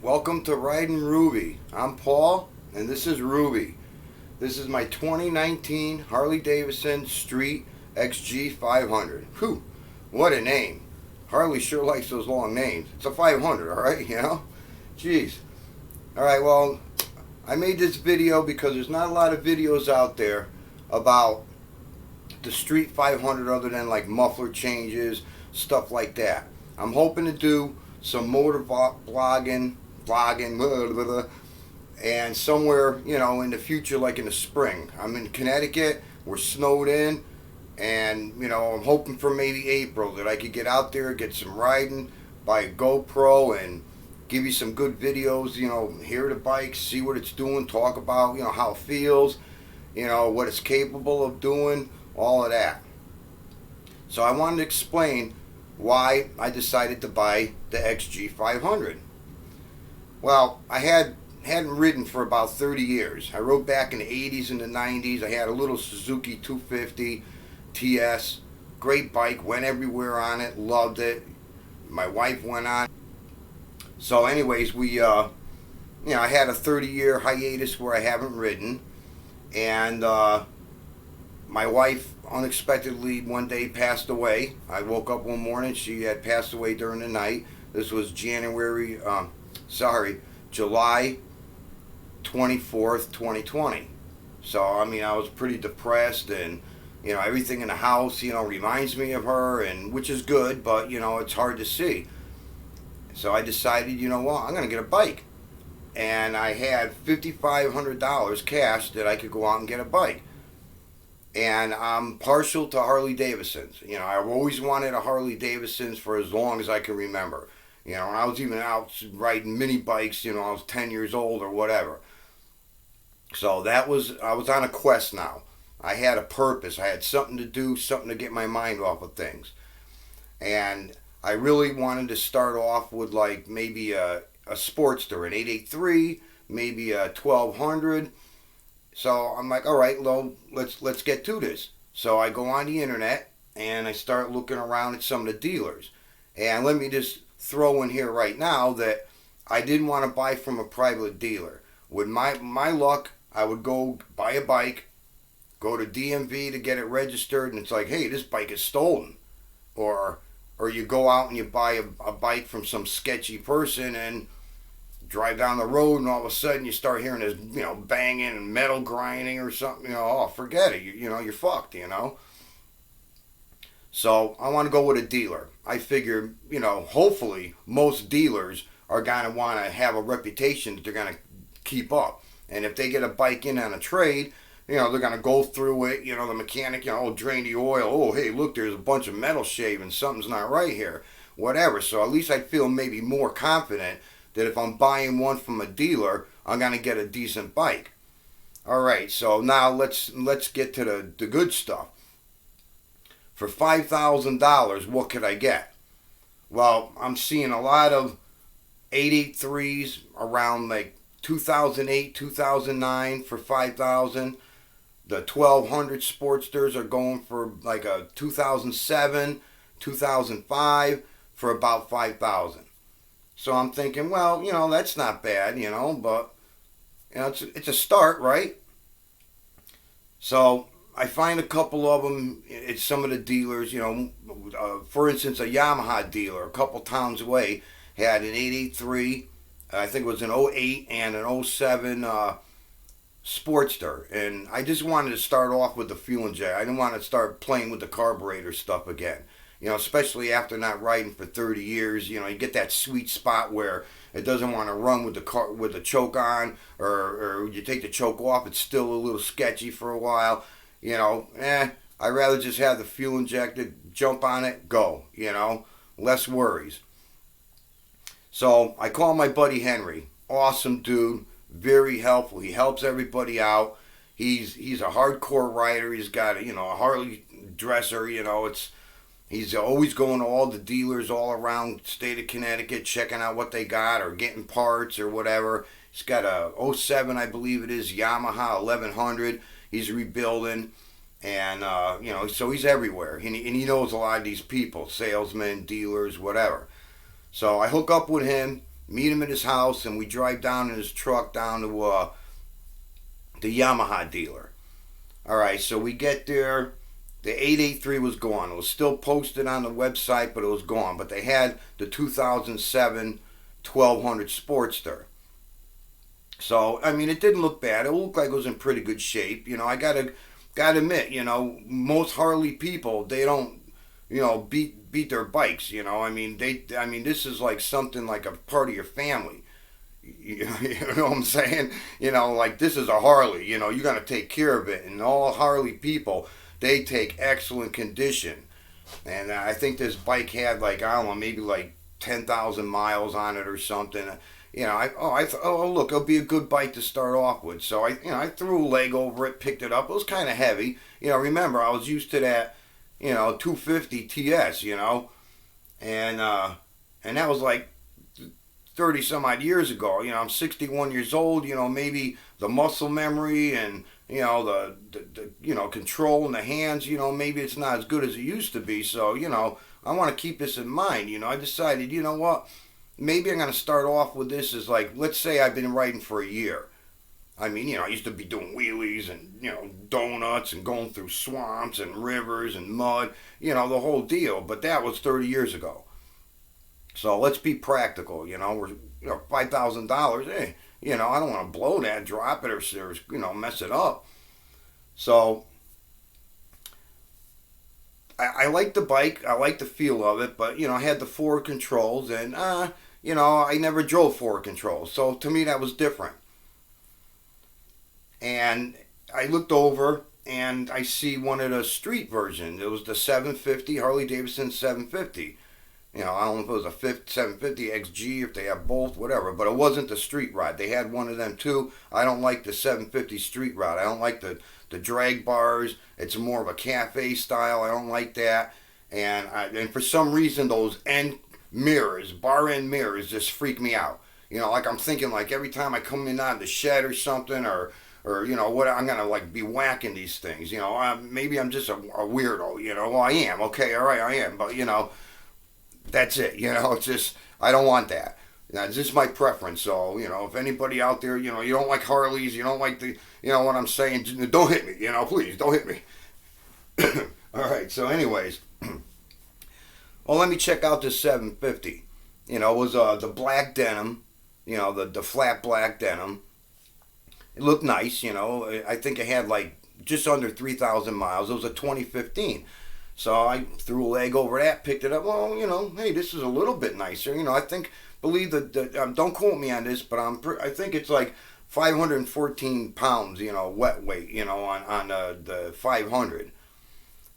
Welcome to Riding Ruby. I'm Paul, and this is Ruby. This is my 2019 Harley Davidson Street XG 500. Whew, what a name. Harley sure likes those long names. It's a 500, alright, you know? Jeez. Alright, well, I made this video because there's not a lot of videos out there about the Street 500 other than like muffler changes, stuff like that. I'm hoping to do some motor blogging, blah, blah, blah, and somewhere, you know, in the future, like in the spring. I'm in Connecticut, we're snowed in, and, you know, I'm hoping for maybe April that I could get out there, get some riding, buy a GoPro, and give you some good videos, you know, hear the bike, see what it's doing, talk about, you know, how it feels, you know, what it's capable of doing, all of that. So I wanted to explain why I decided to buy the XG 500. Well, I hadn't ridden for about 30 years. I rode back in the 80s and the 90s. I had a little Suzuki 250 TS, great bike, went everywhere on it, loved it. My wife went on. So anyways, you know, I had a 30-year hiatus where I haven't ridden, and my wife unexpectedly one day passed away. I woke up one morning, she had passed away during the night. This was July 24th, 2020. So, I mean, I was pretty depressed, and, you know, everything in the house, you know, reminds me of her, and which is good, but, you know, it's hard to see. So I decided, you know what, I'm going to get a bike. And I had $5,500 cash that I could go out and get a bike. And I'm partial to Harley Davidsons. You know, I've always wanted a Harley Davidsons for as long as I can remember. You know, and I was even out riding mini bikes, you know, I was 10 years old or whatever. So I was on a quest now. I had a purpose. I had something to do, something to get my mind off of things. And I really wanted to start off with like maybe a Sportster, an 883, maybe a 1200. So I'm like, all right, well, let's get to this. So I go on the internet and I start looking around at some of the dealers. And let me just throw in here right now that I didn't want to buy from a private dealer. With my luck, I would go buy a bike, go to DMV to get it registered, and it's like, hey, this bike is stolen. Or you go out and you buy a bike from some sketchy person and drive down the road, and all of a sudden you start hearing this, you know, banging and metal grinding or something. You know, oh, forget it. You know, you're fucked, you know. So I want to go with a dealer. I figure, you know, hopefully most dealers are going to want to have a reputation that they're going to keep up. And if they get a bike in on a trade, you know, they're going to go through it. You know, the mechanic, you know, drain the oil. Oh, hey, look, there's a bunch of metal shaving. Something's not right here. Whatever. So at least I feel maybe more confident that if I'm buying one from a dealer, I'm going to get a decent bike. All right, so now let's get to the good stuff. For $5,000, what could I get? Well, I'm seeing a lot of 883s around like 2008, 2009 for $5,000. The 1200 Sportsters are going for like a 2007, 2005 for about $5,000. So I'm thinking, well, you know, that's not bad, you know, but, you know, it's a start, right? So I find a couple of them at some of the dealers, you know, for instance, a Yamaha dealer a couple towns away had an 883, I think it was an '08 and an '07 Sportster. And I just wanted to start off with the fuel injector. I didn't want to start playing with the carburetor stuff again. You know, especially after not riding for 30 years, you know, you get that sweet spot where it doesn't want to run with the choke on, or you take the choke off, it's still a little sketchy for a while. You know, I'd rather just have the fuel injected, jump on it, go, you know, less worries. So I call my buddy Henry, awesome dude, very helpful. He helps everybody out. He's a hardcore rider. He's got, you know, a Harley dresser, you know, he's always going to all the dealers all around the state of Connecticut, checking out what they got or getting parts or whatever. He's got a '07, I believe it is, Yamaha 1100. He's rebuilding, and you know, so he's everywhere. And he knows a lot of these people, salesmen, dealers, whatever. So I hook up with him, meet him at his house, and we drive down in his truck down to the Yamaha dealer. All right, so we get there. The 883 was gone. It was still posted on the website, but it was gone. But they had the 2007 1200 Sportster. So, I mean, it didn't look bad. It looked like it was in pretty good shape. You know, I gotta admit, you know, most Harley people, they don't, you know, beat their bikes. You know, I mean, this is like something like a part of your family. You know what I'm saying? You know, like this is a Harley. You know, you got to take care of it. And all Harley people, they take excellent condition. And I think this bike had like, I don't know, maybe like 10,000 miles on it or something. You know, oh look, it'll be a good bike to start off with. So I threw a leg over it, picked it up. It was kind of heavy. You know, remember I was used to that, you know, 250 TS. You know, and that was like 30 some odd years ago. You know, I'm 61 years old. You know, maybe the muscle memory and you know the you know control in the hands. You know, maybe it's not as good as it used to be. So you know, I want to keep this in mind. You know, I decided, you know what, maybe I'm gonna start off with this as like, let's say I've been riding for a year. I mean, you know, I used to be doing wheelies and, you know, donuts and going through swamps and rivers and mud, you know, the whole deal. But that was 30 years ago. So let's be practical, you know. We're, you know, $5,000. Hey, you know, I don't want to blow that, drop it, or you know, mess it up. So I like the bike. I like the feel of it, but you know, I had the forward controls, and you know, I never drove forward controls, so to me that was different. And I looked over, and I see one of the street versions. It was the 750 Harley Davidson 750. You know, I don't know if it was a 750 XG, if they have both, whatever. But it wasn't the street rod. They had one of them too. I don't like the 750 street rod. I don't like the drag bars. It's more of a cafe style. I don't like that. And for some reason, those end mirrors, bar end mirrors, just freak me out. You know, like I'm thinking like every time I come in on the shed or something, or you know what, I'm gonna like be whacking these things. You know, maybe I'm just a weirdo. You know, well I am. Okay, all right, I am. But you know, that's it. You know, it's just I don't want that. Now, this is my preference. So you know, if anybody out there, you know, you don't like Harleys, you don't like the, you know what I'm saying, don't hit me. You know, please don't hit me. All right. So, anyways, well, let me check out this 750. You know, it was the black denim. You know, the flat black denim. It looked nice. You know, I think it had like just under 3,000 miles. It was a 2015. So I threw a leg over that, picked it up. Well, you know, hey, this is a little bit nicer. You know, I think, believe that, don't quote me on this, but I think it's like 514 pounds, you know, wet weight, you know, on the 500.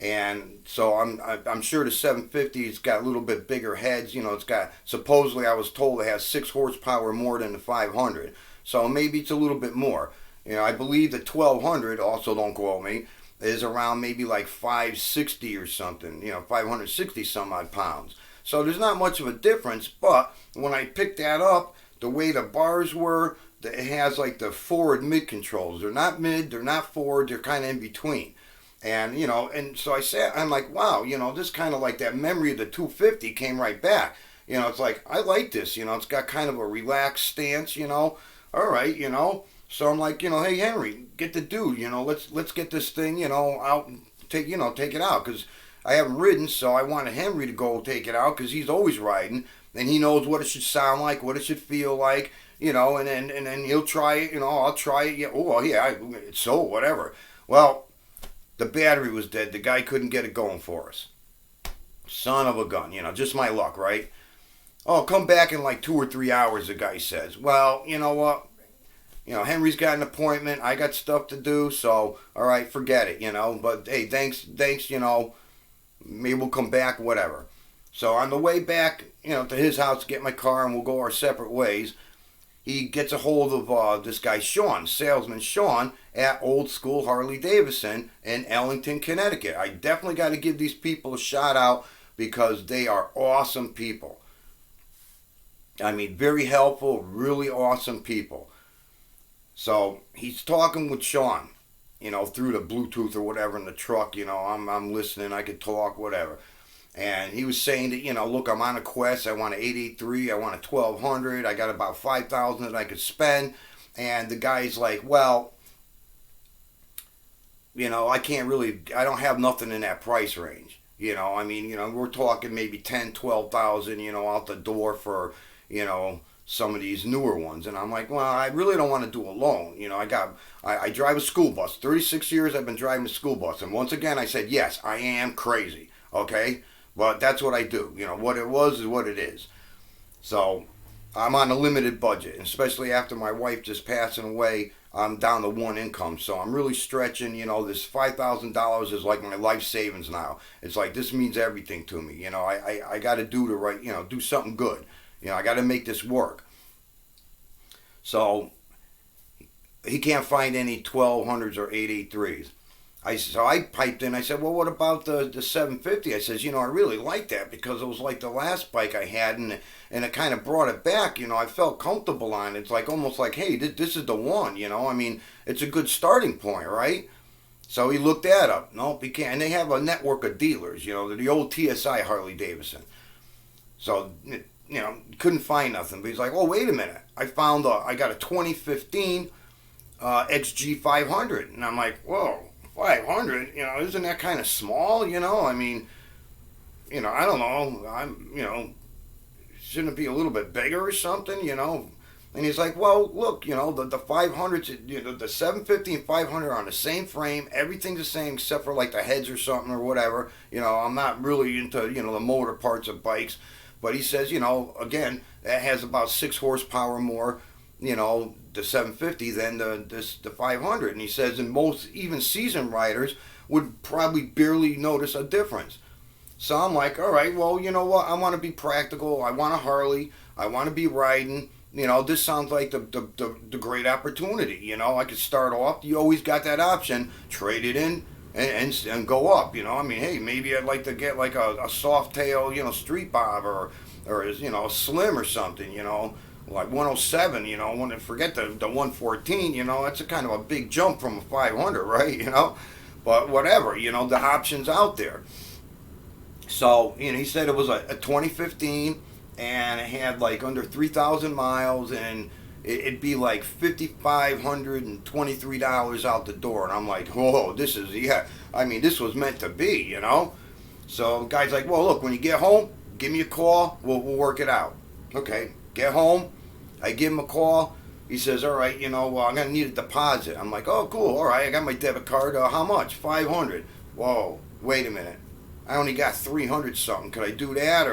And so I'm sure the 750's got a little bit bigger heads. You know, it's got, supposedly I was told it has 6 horsepower more than the 500. So maybe it's a little bit more. You know, I believe the 1200, also don't quote me, is around maybe like 560 or something, you know, 560 some odd pounds. So there's not much of a difference, but when I picked that up, the way the bars were, it has like the forward mid controls. They're not mid, they're not forward, they're kind of in between. And, you know, and so I'm like, wow, you know, this kind of like that memory of the 250 came right back. You know, it's like, I like this, you know, it's got kind of a relaxed stance, you know, all right, you know. So I'm like, you know, hey Henry, get the dude, you know, let's get this thing, you know, out, take it out, because I haven't ridden, so I wanted Henry to go take it out, because he's always riding, and he knows what it should sound like, what it should feel like, you know, and then he'll try it, you know, I'll try it, yeah, oh yeah, so whatever. Well, the battery was dead. The guy couldn't get it going for us. Son of a gun, you know, just my luck, right? Oh, come back in like 2 or 3 hours, the guy says. Well, you know what? You know, Henry's got an appointment. I got stuff to do. So, all right, forget it, you know. But, hey, thanks, you know. Maybe we'll come back, whatever. So, on the way back, you know, to his house to get my car and we'll go our separate ways, he gets a hold of this guy, Sean, salesman Sean, at Old School Harley Davidson in Ellington, Connecticut. I definitely got to give these people a shout out because they are awesome people. I mean, very helpful, really awesome people. So he's talking with Sean, you know, through the Bluetooth or whatever in the truck. You know, I'm listening. I could talk, whatever. And he was saying that, look, I'm on a quest. I want an 883. I want a 1200. I got about 5,000 that I could spend. And the guy's like, well, I can't really, I don't have nothing in that price range. I mean, we're talking maybe 10, 12,000, out the door for, some of these newer ones. And I'm like, well, I really don't want to do a loan. I drive a school bus. 36 years I've been driving a school bus. And once again, I said, yes, I am crazy. Okay. But that's what I do. What it was is what it is. So I'm on a limited budget, and especially after my wife just passing away, I'm down to one income. So I'm really stretching. This $5,000 is like my life savings now. It's like this means everything to me. I got to do the right, do something good. I got to make this work. So he can't find any 1200s or 883s. So I piped in. I said, well, what about the 750? I says, I really like that because it was like the last bike I had, and it kind of brought it back. I felt comfortable on it. It's like almost like, hey, this is the one. I mean, it's a good starting point, right? So he looked that up. Nope, he can't. And they have a network of dealers. They're the old TSI Harley Davidson. So couldn't find nothing. But he's like, oh, wait a minute. I got a 2015 XG 500, and I'm like, whoa. 500, isn't that kind of small? I mean, I don't know. Shouldn't it be a little bit bigger or something? And he's like, well, look, the 500s, the 750 and 500 are on the same frame. Everything's the same except for like the heads or something or whatever. I'm not really into, the motor parts of bikes. But he says, again, that has about 6 horsepower more, the 750 than the 500. And he says, and most even seasoned riders would probably barely notice a difference. So I'm like, all right, well, you know what? I want to be practical. I want a Harley. I want to be riding. This sounds like the great opportunity. I could start off. You always got that option. Trade it in and go up. I mean, hey, maybe I'd like to get like a soft tail, street bob or a slim or something, like 107, forget the 114, that's a kind of a big jump from a 500, right? But whatever, the options out there. So, he said it was a 2015 and it had like under 3,000 miles and it'd be like $5,523 out the door. And I'm like, whoa, this was meant to be, So the guy's like, well, look, when you get home, give me a call, we'll work it out. Okay, get home. I give him a call. He says, all right, well, I'm going to need a deposit. I'm like, oh, cool. All right, I got my debit card. How much? 500. Whoa, wait a minute. I only got 300 something. Could I do that?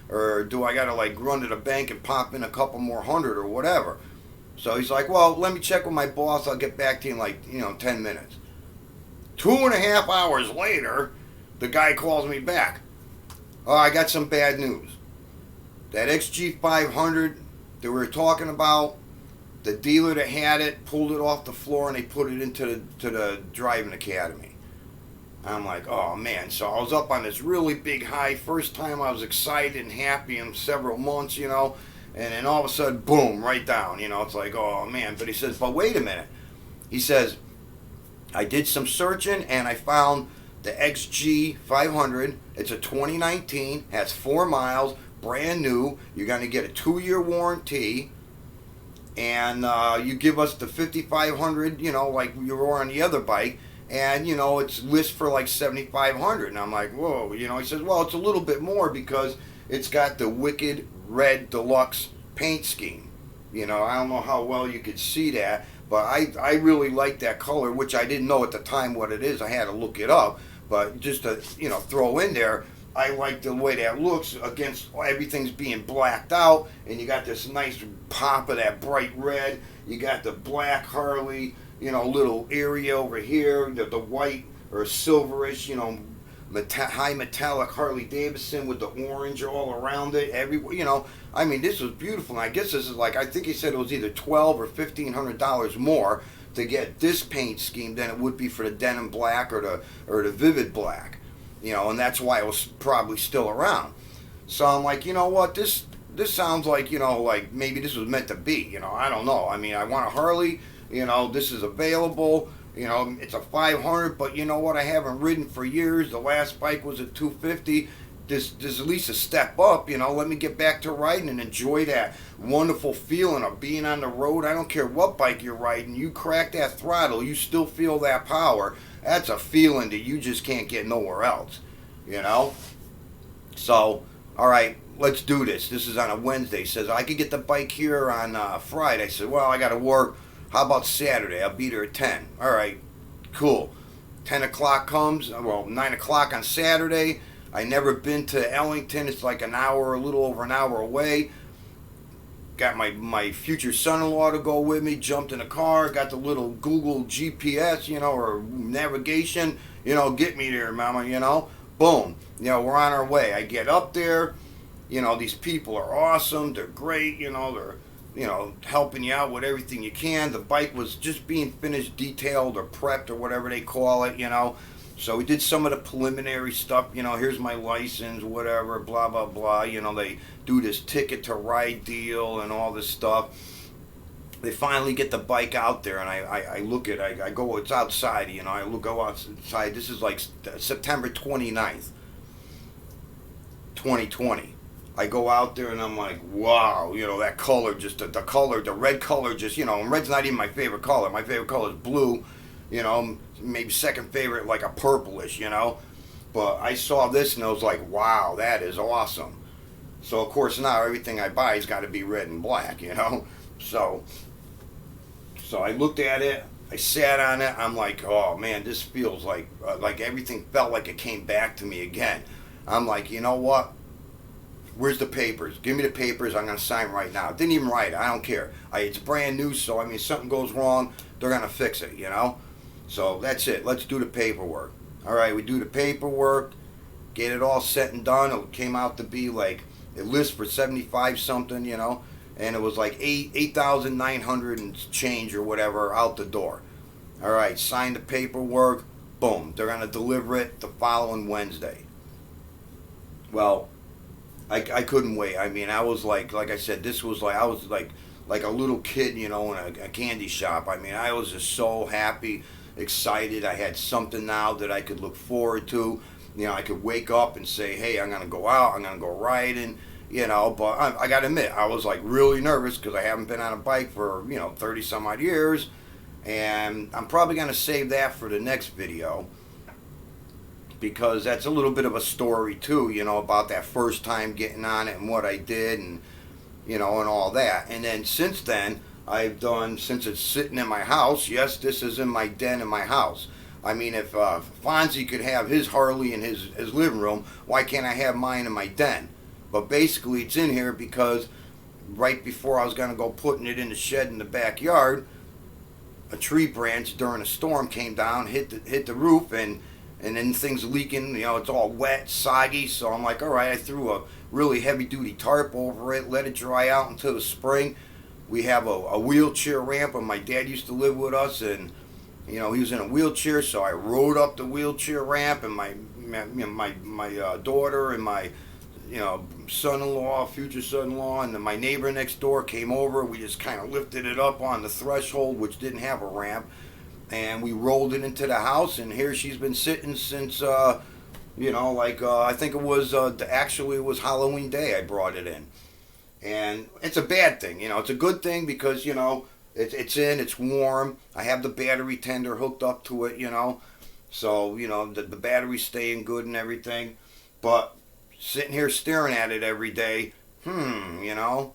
Or do I got to like run to the bank and pop in a couple more hundred or whatever? So he's like, well, let me check with my boss. I'll get back to you in like, 10 minutes. 2.5 hours later, the guy calls me back. Oh, I got some bad news. That XG 500 that we were talking about, the dealer that had it pulled it off the floor and they put it into the driving academy. I'm like, oh man. So I was up on this really big high. First time I was excited and happy in several months, and then all of a sudden, boom, right down. It's like, oh man. But he says, but wait a minute. He says, I did some searching and I found the XG 500. It's a 2019, has 4 miles, brand new. You're going to get a 2-year warranty, and you give us the 5,500, like you were on the other bike, and it's list for like 7,500. And I'm like, whoa, he says, well, it's a little bit more because it's got the Wicked Red Deluxe paint scheme. I don't know how well you could see that, but I really like that color, which I didn't know at the time what it is. I had to look it up, but just to throw in there, I like the way that looks against everything's being blacked out, and you got this nice pop of that bright red. You got the black Harley, little area over here, the white or silverish, high metallic Harley Davidson with the orange all around it. I mean, this was beautiful. And I guess this is like, I think he said it was either $1,200 or $1,500 more to get this paint scheme than it would be for the denim black or the vivid black. And that's why it was probably still around. So I'm like, what, this sounds like, like maybe this was meant to be, I don't know. I mean, I want a Harley, this is available, it's a 500, but you know what, I haven't ridden for years. The last bike was a 250. this at least a step up, let me get back to riding and enjoy that wonderful feeling of being on the road. I don't care what bike you're riding, you crack that throttle, you still feel that power. That's a feeling that you just can't get nowhere else, you know? So, all right, let's do this. This is on a Wednesday. Says I could get the bike here on Friday. I said, well, I got to work. How about Saturday? I'll be there at 10. All right, cool. 10 o'clock comes, 9 o'clock on Saturday. I never been to Ellington. It's like an hour, a little over an hour away. Got my future son-in-law to go with me. Jumped in the car. Got the little Google GPS, or navigation. Get me there, mama. Boom. We're on our way. I get up there. These people are awesome. They're great. They're helping you out with everything you can. The bike was just being finished, detailed, or prepped, or whatever they call it. So we did some of the preliminary stuff, here's my license, whatever, blah, blah, blah. They do this ticket to ride deal and all this stuff. They finally get the bike out there, and I look at it, I go, it's outside, go outside. This is like September 29th, 2020. I go out there and I'm like, wow, that color, just the color, the red color, just, and red's not even my favorite color. My favorite color is blue. Maybe second favorite, like a purplish, But I saw this and I was like, wow, that is awesome. So, of course, now everything I buy has got to be red and black, So I looked at it, I sat on it, I'm like, oh, man, this feels like everything felt like it came back to me again. I'm like, you know what? Where's the papers? Give me the papers. I'm going to sign right now. Didn't even write it. I don't care. It's brand new, so, something goes wrong, they're going to fix it, So that's it. Let's do the paperwork. All right, we do the paperwork, get it all set and done. It came out to be like, it lists for 75 something, and it was like 8,900 and change or whatever out the door. All right, sign the paperwork. Boom. They're going to deliver it the following Wednesday. Well, I couldn't wait. I was like I said, this was like, I was like a little kid, in a candy shop. I was just so happy, excited. I had something now that I could look forward to. I could wake up and say, hey, I'm going to go out, I'm going to go riding, but I got to admit, I was like really nervous because I haven't been on a bike for, 30 some odd years. And I'm probably going to save that for the next video, because that's a little bit of a story too, about that first time getting on it and what I did and, and all that. And then since then, I've done, since it's sitting in my house, yes, this is in my den in my house. If Fonzie could have his Harley in his living room, why can't I have mine in my den? But basically it's in here because right before I was going to go putting it in the shed in the backyard, a tree branch during a storm came down, hit the roof, and then things leaking, it's all wet, soggy. So I'm like, all right, I threw a really heavy-duty tarp over it, let it dry out until the spring. We have a wheelchair ramp, and my dad used to live with us, and, he was in a wheelchair, so I rode up the wheelchair ramp, and my daughter and my, son-in-law, future son-in-law, and then my neighbor next door came over. We just kind of lifted it up on the threshold, which didn't have a ramp. And we rolled it into the house, and here she's been sitting since, I think it was, actually it was Halloween Day I brought it in. And it's a bad thing, it's a good thing because, it's in, it's warm. I have the battery tender hooked up to it, so, the battery's staying good and everything. But sitting here staring at it every day, I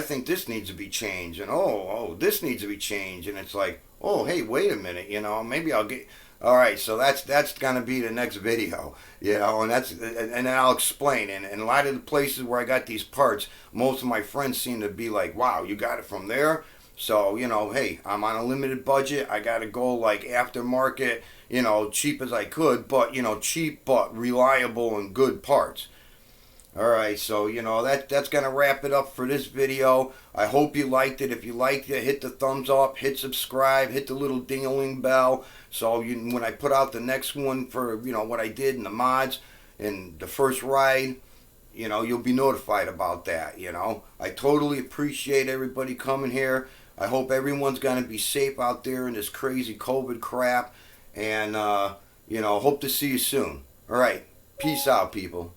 think this needs to be changed, and this needs to be changed, and it's like, oh, hey, wait a minute, maybe I'll get. All right, so that's gonna be the next video, and then I'll explain. And a lot of the places where I got these parts, most of my friends seem to be like, wow, you got it from there. So hey, I'm on a limited budget. I gotta go like aftermarket, cheap as I could, but cheap but reliable and good parts. Alright, so, that's going to wrap it up for this video. I hope you liked it. If you liked it, hit the thumbs up, hit subscribe, hit the little ding-a-ling bell. So when I put out the next one for, what I did and the mods and the first ride, you'll be notified about that, I totally appreciate everybody coming here. I hope everyone's going to be safe out there in this crazy COVID crap. And, hope to see you soon. Alright, Peace out, people.